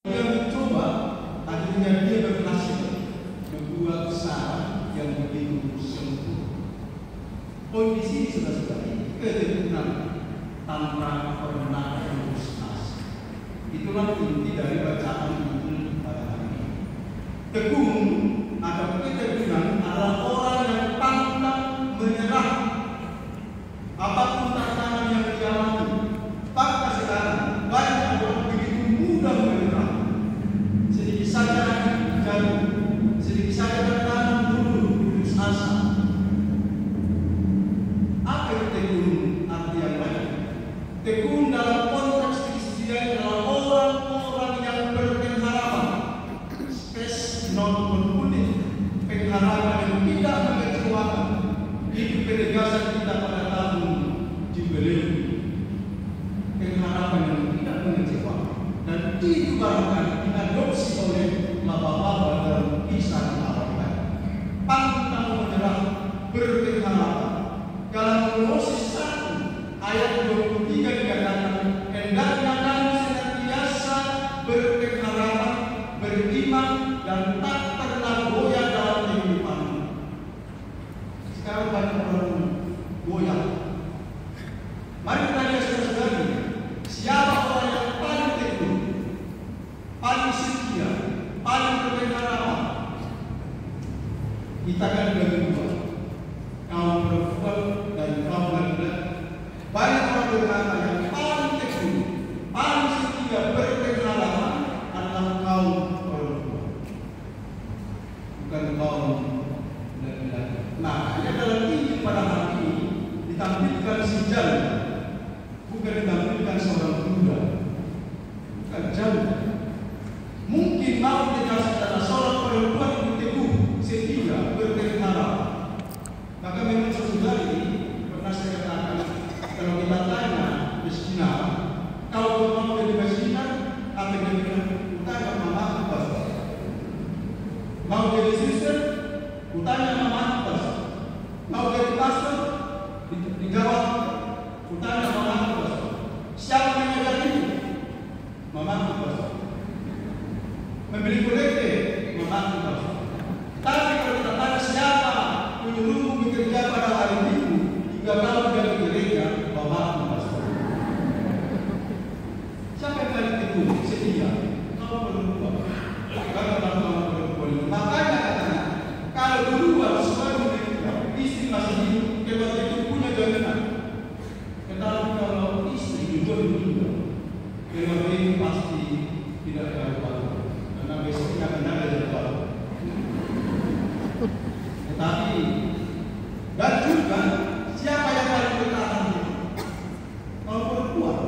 Dia mencoba, akhirnya dia berhasil membuat sarang yang begitu sempurna. Poin di sini saudara-saudari, ketekunan tanpa pernah putus asa. Itulah inti dari bacaan ini pada hari ini. Tekun atau ketekunan adalah orang yang pantang menyerah apapun tantangan yang dialami. Fakta sekarang banyak orang begitu mudah menyerah. Sedikit saja jatuh, sedikit saja tertanam dulu putus asa. Apa itu tekun arti yang lain? Tekun dalam konteks Kristen adalah orang-orang yang berpengharapan, space non konflik, pengharapan yang tidak mengecewakan. Itu penegasan kita pada tahun Jubileum. Pengharapan yang tidak mengecewakan, dan itu barangkali diadopsi oleh bapak-bapak dalam kisah Alkitab. Pantang menyerah, berpengharapan. Dalam Kolose 1 ayat 23 dikatakan, hendaknya kamu senantiasa berpengharapan, beriman, dan tak pernah goyah dalam kehidupanmu. Sekarang banyak orang goyah. Mari kita lihat saudara-saudari, siapa orang yang paling tekun, paling setia, paling berpengharapan? Kita akan bagi dua, kaum perempuan dan kaum laki-laki. Banyak orang berkata yang paling tekun, paling setia, berpengharapan adalah kaum perempuan, bukan kaum laki-laki. Makanya dalam Injil pada hari ini ditampilkan si janda, bukan ditampilkan seorang muda, bukan janda. Mungkin mau dikasih adalah seorang perempuan yang teguh, setia, berpengharapan. Maka memang saudari pernah saya katakan, kalau kita tanya miskinah, kalau mau jadi miskinah, apa yang dia utanya mama pastor. Mau jadi suster, utanya mama pastor. Mau jadi pastor, dijawab, utanya mama pastor. Siapa yang mengajar itu? Mama pastor. Membeli kolekte, mama pastor. Tapi kalau kita tanya siapa menyuruhmu bekerja pada hari Minggu, 3 tahun dari gereja, mama pastor. Siapa yang paling tekun, setia? Kaum perempuan. Karena kaum perempuan. Makanya katanya, kalau duluan semua menikah, istri masih hidup, keluarga itu punya jaminan. Tetapi kalau istri juga meninggal, keluarga itu pasti tidak jauh-jauh, karena besoknya akan ada jauh-jauh. Tetapi dan juga siapa yang paling bertahan hidup? Kaum perempuan.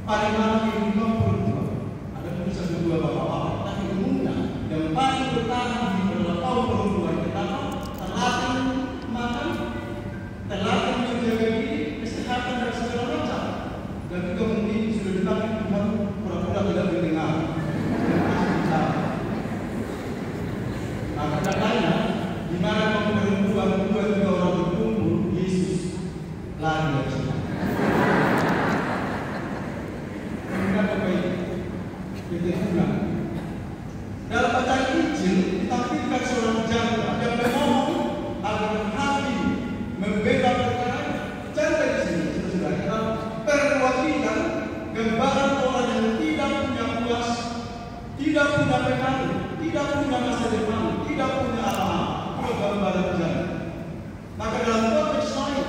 Paling lama hidup kaum perempuan. Ada tulisan kedua bapak-bapak, tapi umumnya yang paling bertahan hidup adalah kaum perempuan. Kenapa? Telaten makan, telaten menjaga diri, kesehatan dan segala macam. Dan juga mungkin sudah dilakukan Tuhan, pura-pura tidak mendengar. Maka katanya, di mana kaum perempuan 2-3 orang berkumpul, Yesus lari dari sana. Kenapa baik? Ketekunan. Dalam bacaan Injil ditampilkan seorang janda yang memohon agar hakim membela perkara. Janda di sini saudara adalah perwakilan gambaran orang yang tidak punya puas, tidak punya pengaruh, tidak punya masa depan, tidak punya apa-apa. Gambaran janda. Maka dalam konteks lain,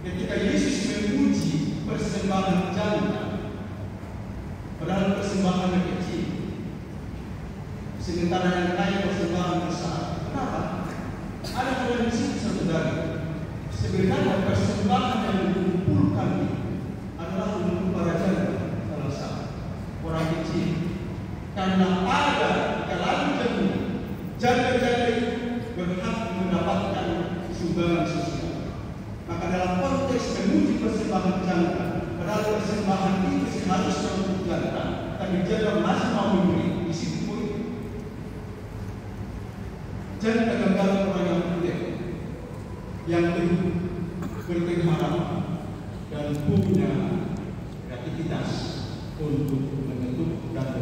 ketika Yesus memuji persembahan janda, padahal persembahan yang kecil, sementara yang lain persembahan besar. Kenapa? Ada hal di sini saudara. Sebenarnya persembahan yang dikumpulkan adalah untuk para janda, salah satu orang kecil. Karena ada kalangan janda-janda itu berhak mendapatkan sumbangan sosial. Maka dalam konteks memuji persembahan janda, padahal persembahan itu seharusnya untuk janda, tapi janda masih mau memberi di situ pun. Janda gambaran orang yang muda, yang teguh, berpengharapan, dan punya kreativitas untuk menentukan dan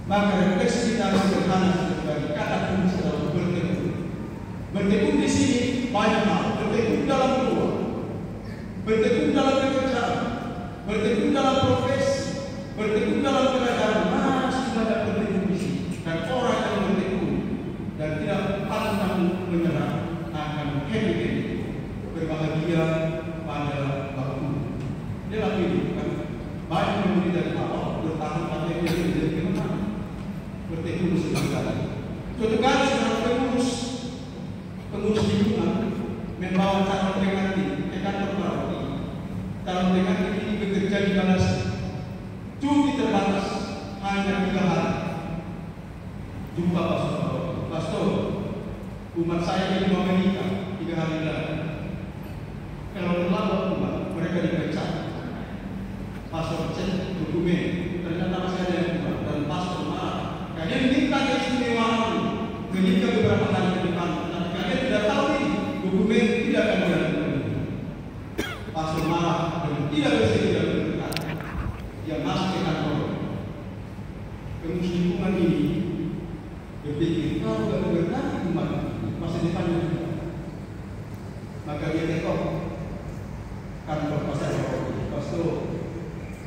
Maka refleksi kita sederhana sebagai kata kunci dalam bertekun. Bertekun di sini banyak hal. Bertekun dalam doa, bertekun dalam pekerjaan, bertekun dalam profesi, bertekun dalam keadaan. Masih banyak bertekun di sini. Dan orang yang bertekun dan tidak pantang menyerah akan happy, berbahagia pada waktu. Inilah hidup kan. Banyak memberi dari awal bertahan pada yang menjadi kemenangan. Bertekun sekali. Suatu kali seorang pengurus lingkungan membawa calon pengantin ke kantor perawati. Calon pengantin ini bekerja di Malaysia. Cuti terbatas hanya 3 hari. Jumpa pastor, umat saya ini mau menikah 3 hari lagi. Kalau terlambat umat, mereka dipecat. Pastor cek dokumen, ternyata masih ada yang kurang dan pastor marah. Kalian minta keistimewaan menikah beberapa hari ke depan, tapi kalian tidak tahu ini dokumen tidak akan dilakukan. Pastor marah dan tidak bersedia berdekat. Dia masuk ke kantor. Pengurus lingkungan ini berpikir kalau tidak berdekat umat masa depannya juga. Maka dia tekok kantor pastor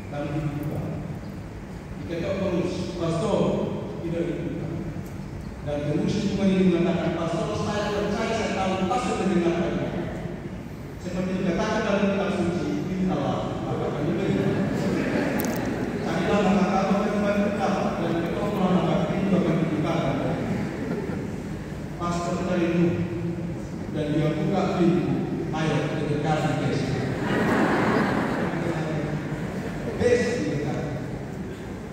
lalu dibuka. Diketok terus, pastor tidak dibuka. Dan pengurus lingkungan ini mengatakan, pastor saya percaya, saya tahu pastor mendengarkan. Seperti dikatakan dalam kitab suci, ini Allah, maka kami berikan. Carilah maka kamu akan membantukan dan ketoklah maka pintu akan dibukakan. Pastor terlindung dan dia buka pintu, ayo dekati guys.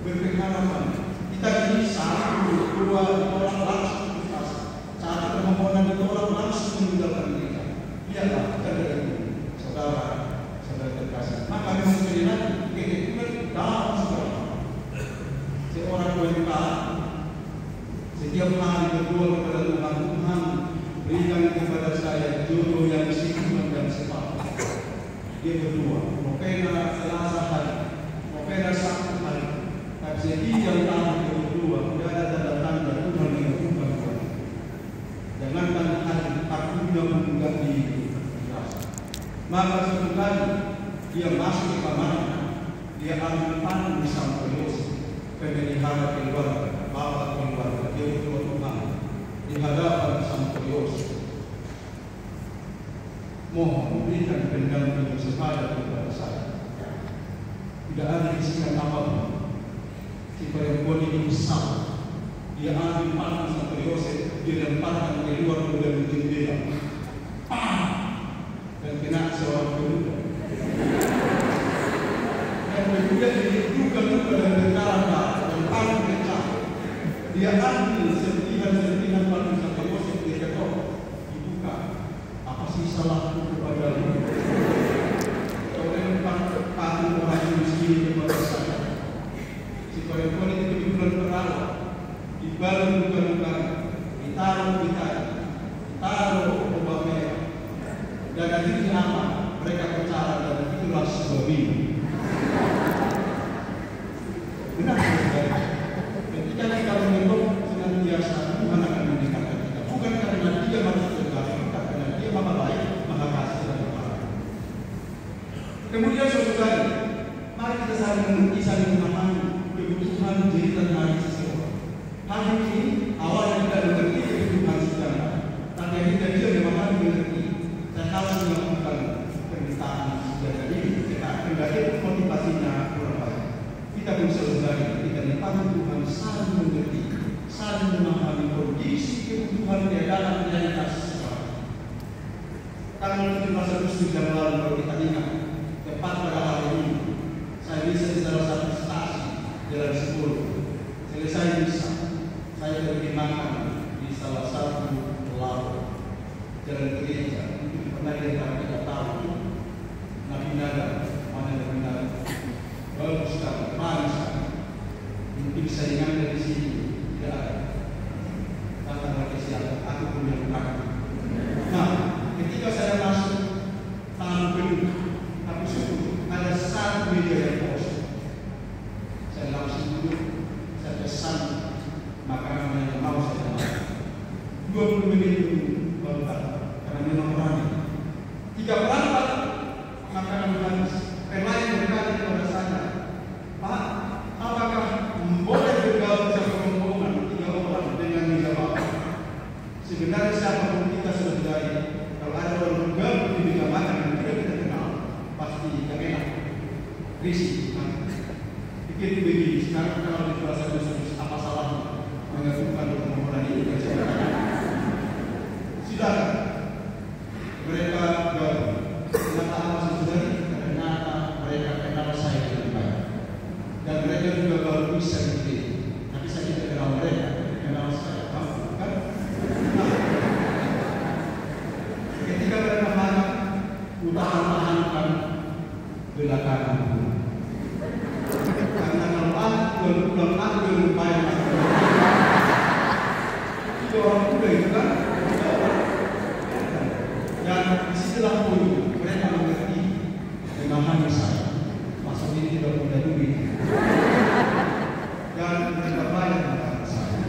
Berpengalaman kita ini saat dua orang langsung saat permohonan ditolak langsung meninggalkan kita. Lihatlah saudara terkasih. Maka memang sekali lagi ketekunan dalam segala seorang wanita setiap hari berdoa kepada Tuhan, berikan kepada saya jodoh yang seiman dan sepakat. Dia berdoa, novena Selasa hari, novena Sabtu hari. Jadi yang tahun kedua tidak ada tanda-tanda Tuhan yang bukan Tuhan. Jangankan hari aku tidak mengunggah diri. Maka suatu kali dia masuk ke kamarnya, dia ambil panah di samping Yosef, pemelihara keluarga, bapak keluarga, dia berdoa Tuhan di hadapan samping Yosef. Mohon berikan pendamping sepadan kepada saya. Tidak ada isikan apapun. Si perempuan ini besar. Dia ambil panah sampai Yosef, dia lemparkan keluar dari jendela. Dan kena seorang pemuda. Dan pemuda ini luka-luka dan berdarah dan paling pecah. Dia ambil sentihan-sentihan panah sampai Yosef, dia ketok, dibuka. Apa sih salahku kepadamu? Kau lempar patung orang miskin kepada saya. Perempuan itu kebetulan perawat, dibalut luka-luka, ditaruh di tali, ditaruh obat merah, dan akhirnya apa? Mereka percaya dan itulah sebab ini. Benar, saudara. Ketika kita mengetuk senantiasa Tuhan akan mendekatkan kita, bukan karena Dia maha segala, bukan karena Dia maha baik, maha kasih dan maha. Kemudian saudara, mari kita saling mengerti, saling memahami kebutuhan diri dan hari seseorang. Hari ini awalnya tidak mengerti kebutuhan saudara, tapi akhirnya dia memahami mengerti dan harus melakukan permintaan saudara ini. Kita kendali motivasinya kurang baik. Kita pun saudara ketika dipanggil Tuhan saling mengerti, saling memahami kondisi kebutuhan dia dalam realitas seseorang. Tanggal 17 Agustus yang lalu kalau kita ingat, tepat pada hari ini, saya bisa di salah satu stasiun Jalan 10. Selesai misa, saya pergi makan di salah satu laut jalan gereja. Itu pernah kita tahu Nabi Nada, mana Nabi Nada. Bagus sekali, manis sekali. Mungkin saingan dari sini tidak ada. Datang lagi siapa? Aku punya belakang. Nah, ketika saya masuk taman penuh, aku syukur ada satu meja yang kosong. Saya langsung duduk, saya pesan sekarang kalau di bahasa Indonesia apa salahnya mengajukan permohonan ini ke silakan. Mereka jawab, ternyata apa saudari? Ternyata mereka kenal saya lebih baik. Dan mereka juga baru bisa gitu. Tapi saya tidak kenal mereka, kenal saya. Kan? Nah, ketika mereka marah, utahan-tahankan belakangan. Karena kalau belum berupaya itu orang muda itu kan. Dan disitulah pun mereka mengerti memahami saya. Masa ini tidak punya duit. Dan mereka banyak mengatakan saya.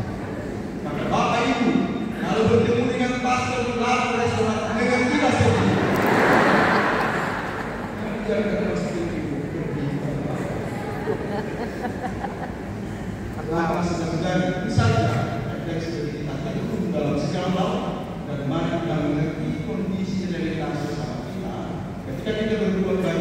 Maka Bapak Ibu, kalau bertemu dengan pastor lalu restoran, mengertilah sedih. Jangan kata seperti itu. Maka saudara-saudari, saja yang seperti kita itu dalam sejarah laut dan mari kita mengerti kondisi realitas sesama kita. Ketika kita berbuat baik